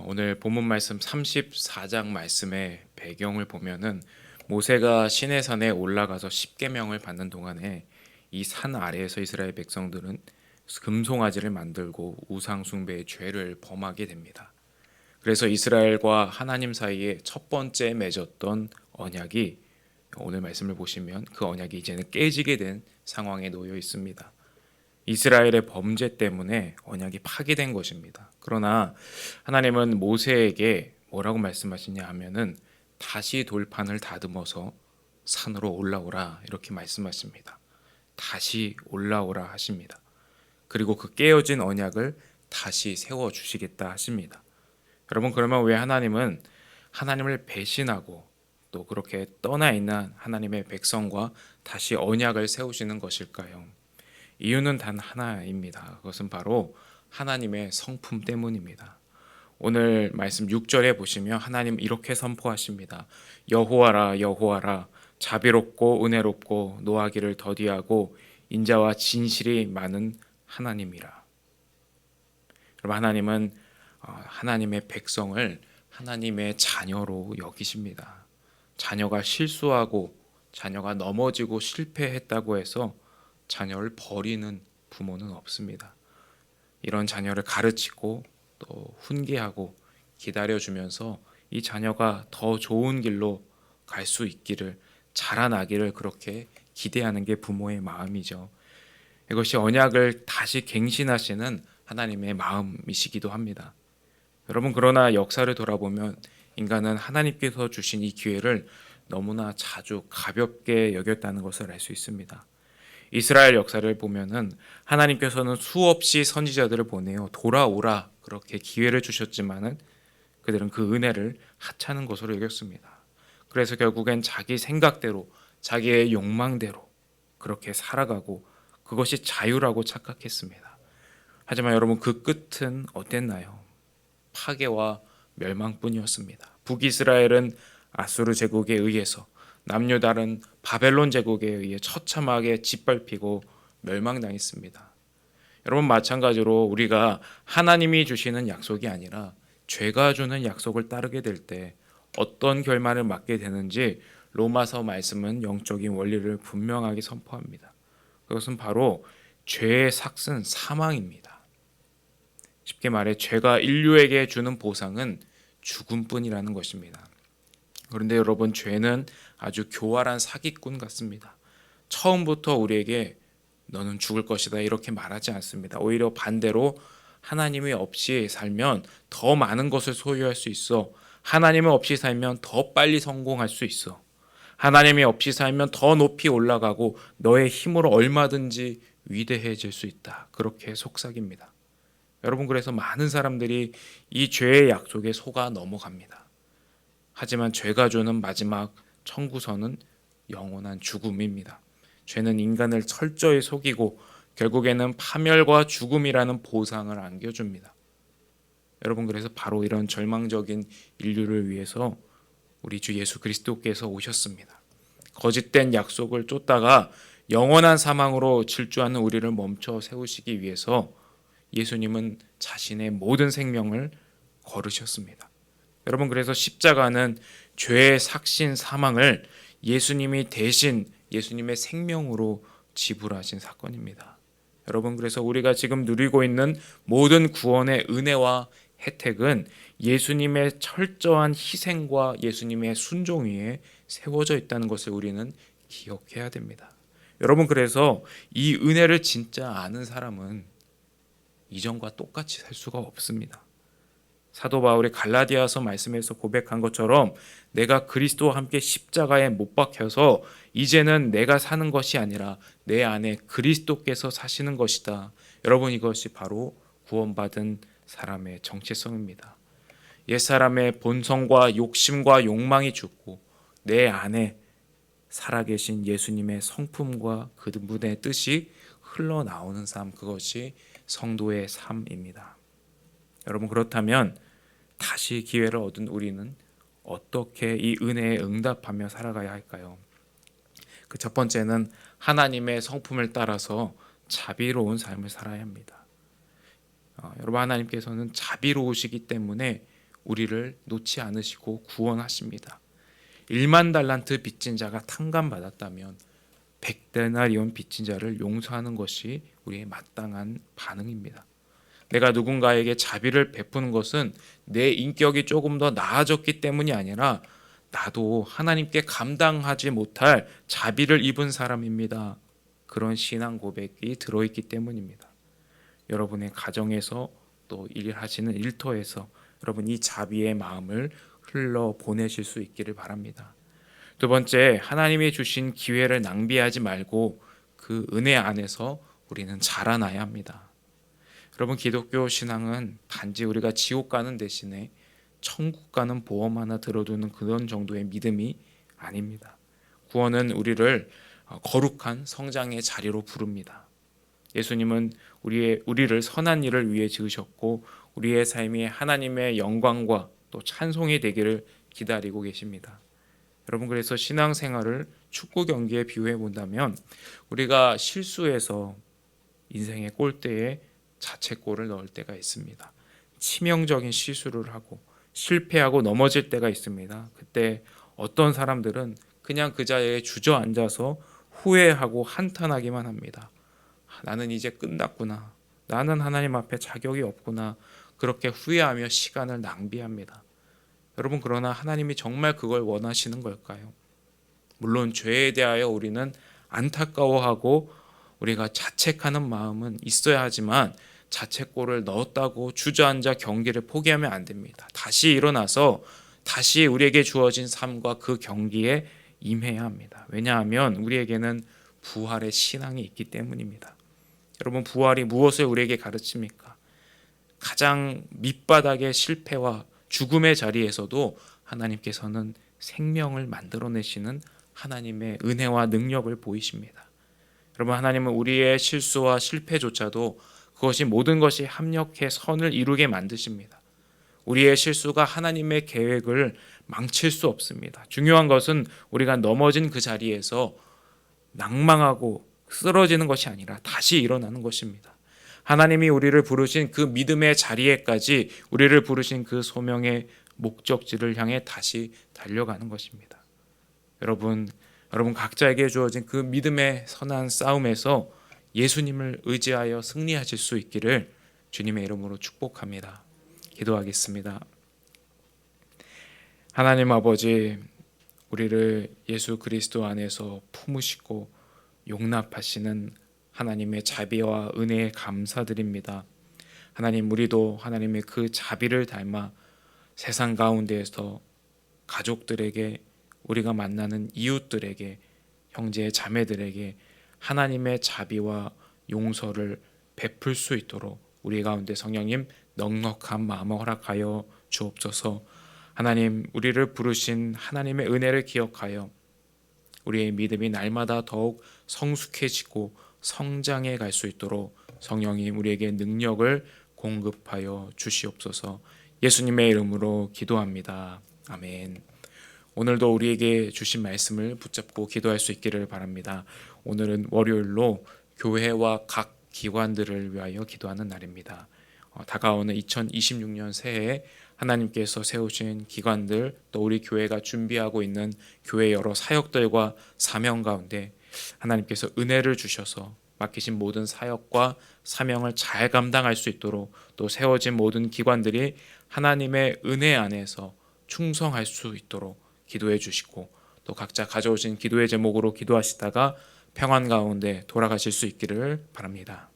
오늘 본문 말씀 34장 말씀의 배경을 보면은 모세가 시내산에 올라가서 십계명을 받는 동안에 이 산 아래에서 이스라엘 백성들은 금송아지를 만들고 우상 숭배의 죄를 범하게 됩니다. 그래서 이스라엘과 하나님 사이에 첫 번째 맺었던 언약이, 오늘 말씀을 보시면 그 언약이 이제는 깨지게 된 상황에 놓여 있습니다. 이스라엘의 범죄 때문에 언약이 파기된 것입니다. 그러나 하나님은 모세에게 뭐라고 말씀하시냐 하면은 다시 돌판을 다듬어서 산으로 올라오라 이렇게 말씀하십니다. 다시 올라오라 하십니다. 그리고 그 깨어진 언약을 다시 세워 주시겠다 하십니다. 여러분, 그러면 왜 하나님은 하나님을 배신하고 또 그렇게 떠나 있는 하나님의 백성과 다시 언약을 세우시는 것일까요? 이유는 단 하나입니다. 그것은 바로 하나님의 성품 때문입니다. 오늘 말씀 6절에 보시면 하나님 이렇게 선포하십니다. 여호와라 여호와라, 자비롭고 은혜롭고 노하기를 더디하고 인자와 진실이 많은 하나님이라. 여러분, 하나님은 하나님의 백성을 하나님의 자녀로 여기십니다. 자녀가 실수하고 자녀가 넘어지고 실패했다고 해서 자녀를 버리는 부모는 없습니다. 이런 자녀를 가르치고 또 훈계하고 기다려주면서 이 자녀가 더 좋은 길로 갈 수 있기를, 자라나기를 그렇게 기대하는 게 부모의 마음이죠. 이것이 언약을 다시 갱신하시는 하나님의 마음이시기도 합니다. 여러분, 그러나 역사를 돌아보면 인간은 하나님께서 주신 이 기회를 너무나 자주 가볍게 여겼다는 것을 알 수 있습니다. 이스라엘 역사를 보면은 하나님께서는 수없이 선지자들을 보내어 돌아오라 그렇게 기회를 주셨지만은 그들은 그 은혜를 하찮은 것으로 여겼습니다. 그래서 결국엔 자기 생각대로, 자기의 욕망대로 그렇게 살아가고 그것이 자유라고 착각했습니다. 하지만 여러분, 그 끝은 어땠나요? 파괴와 멸망뿐이었습니다. 북이스라엘은 아수르 제국에 의해서, 남유다는 바벨론 제국에 의해 처참하게 짓밟히고 멸망당했습니다. 여러분, 마찬가지로 우리가 하나님이 주시는 약속이 아니라 죄가 주는 약속을 따르게 될 때 어떤 결말을 맞게 되는지 로마서 말씀은 영적인 원리를 분명하게 선포합니다. 그것은 바로 죄의 삭은 사망입니다. 쉽게 말해 죄가 인류에게 주는 보상은 죽음뿐이라는 것입니다. 그런데 여러분, 죄는 아주 교활한 사기꾼 같습니다. 처음부터 우리에게 너는 죽을 것이다 이렇게 말하지 않습니다. 오히려 반대로 하나님이 없이 살면 더 많은 것을 소유할 수 있어. 하나님이 없이 살면 더 빨리 성공할 수 있어. 하나님이 없이 살면 더 높이 올라가고 너의 힘으로 얼마든지 위대해질 수 있다. 그렇게 속삭입니다. 여러분, 그래서 많은 사람들이 이 죄의 약속에 속아 넘어갑니다. 하지만 죄가 주는 마지막 청구서는 영원한 죽음입니다. 죄는 인간을 철저히 속이고 결국에는 파멸과 죽음이라는 보상을 안겨줍니다. 여러분, 그래서 바로 이런 절망적인 인류를 위해서 우리 주 예수 그리스도께서 오셨습니다. 거짓된 약속을 쫓다가 영원한 사망으로 질주하는 우리를 멈춰 세우시기 위해서 예수님은 자신의 모든 생명을 걸으셨습니다. 여러분, 그래서 십자가는 죄의 삭신 사망을 예수님이 대신 예수님의 생명으로 지불하신 사건입니다. 여러분, 그래서 우리가 지금 누리고 있는 모든 구원의 은혜와 혜택은 예수님의 철저한 희생과 예수님의 순종 위에 세워져 있다는 것을 우리는 기억해야 됩니다. 여러분, 그래서 이 은혜를 진짜 아는 사람은 이전과 똑같이 살 수가 없습니다. 사도 바울이 갈라디아서 말씀에서 고백한 것처럼 내가 그리스도와 함께 십자가에 못 박혀서 이제는 내가 사는 것이 아니라 내 안에 그리스도께서 사시는 것이다. 여러분, 이것이 바로 구원받은 사람의 정체성입니다. 옛사람의 본성과 욕심과 욕망이 죽고 내 안에 살아계신 예수님의 성품과 그분의 뜻이 흘러나오는 삶, 그것이 성도의 삶입니다. 여러분, 그렇다면 다시 기회를 얻은 우리는 어떻게 이 은혜에 응답하며 살아가야 할까요? 그 첫 번째는 하나님의 성품을 따라서 자비로운 삶을 살아야 합니다. 여러분, 하나님께서는 자비로우시기 때문에 우리를 놓지 않으시고 구원하십니다. 1만 달란트 빚진 자가 탕감받았다면 100데나리온 빚진 자를 용서하는 것이 우리의 마땅한 반응입니다. 내가 누군가에게 자비를 베푸는 것은 내 인격이 조금 더 나아졌기 때문이 아니라 나도 하나님께 감당하지 못할 자비를 입은 사람입니다. 그런 신앙 고백이 들어있기 때문입니다. 여러분의 가정에서 또 일하시는 일터에서 여러분 이 자비의 마음을 흘러 보내실 수 있기를 바랍니다. 두 번째, 하나님이 주신 기회를 낭비하지 말고 그 은혜 안에서 우리는 자라나야 합니다. 여러분, 기독교 신앙은 단지 우리가 지옥 가는 대신에 천국 가는 보험 하나 들어두는 그런 정도의 믿음이 아닙니다. 구원은 우리를 거룩한 성장의 자리로 부릅니다. 예수님은 우리를 선한 일을 위해 지으셨고 우리의 삶이 하나님의 영광과 또 찬송이 되기를 기다리고 계십니다. 여러분, 그래서 신앙생활을 축구 경기에 비유해 본다면 우리가 실수해서 인생의 골대에 자책골을 넣을 때가 있습니다. 치명적인 실수를 하고 실패하고 넘어질 때가 있습니다. 그때 어떤 사람들은 그냥 그 자리에 주저앉아서 후회하고 한탄하기만 합니다. 나는 이제 끝났구나. 나는 하나님 앞에 자격이 없구나. 그렇게 후회하며 시간을 낭비합니다. 여러분, 그러나 하나님이 정말 그걸 원하시는 걸까요? 물론 죄에 대하여 우리는 안타까워하고 우리가 자책하는 마음은 있어야 하지만 자책골을 넣었다고 주저앉아 경기를 포기하면 안 됩니다. 다시 일어나서 다시 우리에게 주어진 삶과 그 경기에 임해야 합니다. 왜냐하면 우리에게는 부활의 신앙이 있기 때문입니다. 여러분, 부활이 무엇을 우리에게 가르칩니까? 가장 밑바닥의 실패와 죽음의 자리에서도 하나님께서는 생명을 만들어내시는 하나님의 은혜와 능력을 보이십니다. 여러분, 하나님은 우리의 실수와 실패조차도 그것이 모든 것이 합력해 선을 이루게 만드십니다. 우리의 실수가 하나님의 계획을 망칠 수 없습니다. 중요한 것은 우리가 넘어진 그 자리에서 낭망하고 쓰러지는 것이 아니라 다시 일어나는 것입니다. 하나님이 우리를 부르신 그 믿음의 자리에까지 우리를 부르신 그 소명의 목적지를 향해 다시 달려가는 것입니다. 여러분 각자에게 주어진 그 믿음의 선한 싸움에서 예수님을 의지하여 승리하실 수 있기를 주님의 이름으로 축복합니다. 기도하겠습니다. 하나님 아버지, 우리를 예수 그리스도 안에서 품으시고 용납하시는 하나님의 자비와 은혜에 감사드립니다. 하나님, 우리도 하나님의 그 자비를 닮아 세상 가운데에서 가족들에게, 우리가 만나는 이웃들에게, 형제 자매들에게 하나님의 자비와 용서를 베풀 수 있도록 우리 가운데 성령님 넉넉한 마음을 허락하여 주옵소서. 하나님, 우리를 부르신 하나님의 은혜를 기억하여 우리의 믿음이 날마다 더욱 성숙해지고 성장해 갈 수 있도록 성령님 우리에게 능력을 공급하여 주시옵소서. 예수님의 이름으로 기도합니다. 아멘. 오늘도 우리에게 주신 말씀을 붙잡고 기도할 수 있기를 바랍니다. 오늘은 월요일로 교회와 각 기관들을 위하여 기도하는 날입니다. 다가오는 2026년 새해에 하나님께서 세우신 기관들, 또 우리 교회가 준비하고 있는 교회 여러 사역들과 사명 가운데 하나님께서 은혜를 주셔서 맡기신 모든 사역과 사명을 잘 감당할 수 있도록, 또 세워진 모든 기관들이 하나님의 은혜 안에서 충성할 수 있도록 기도해 주시고, 또 각자 가져오신 기도의 제목으로 기도하시다가 평안 가운데 돌아가실 수 있기를 바랍니다.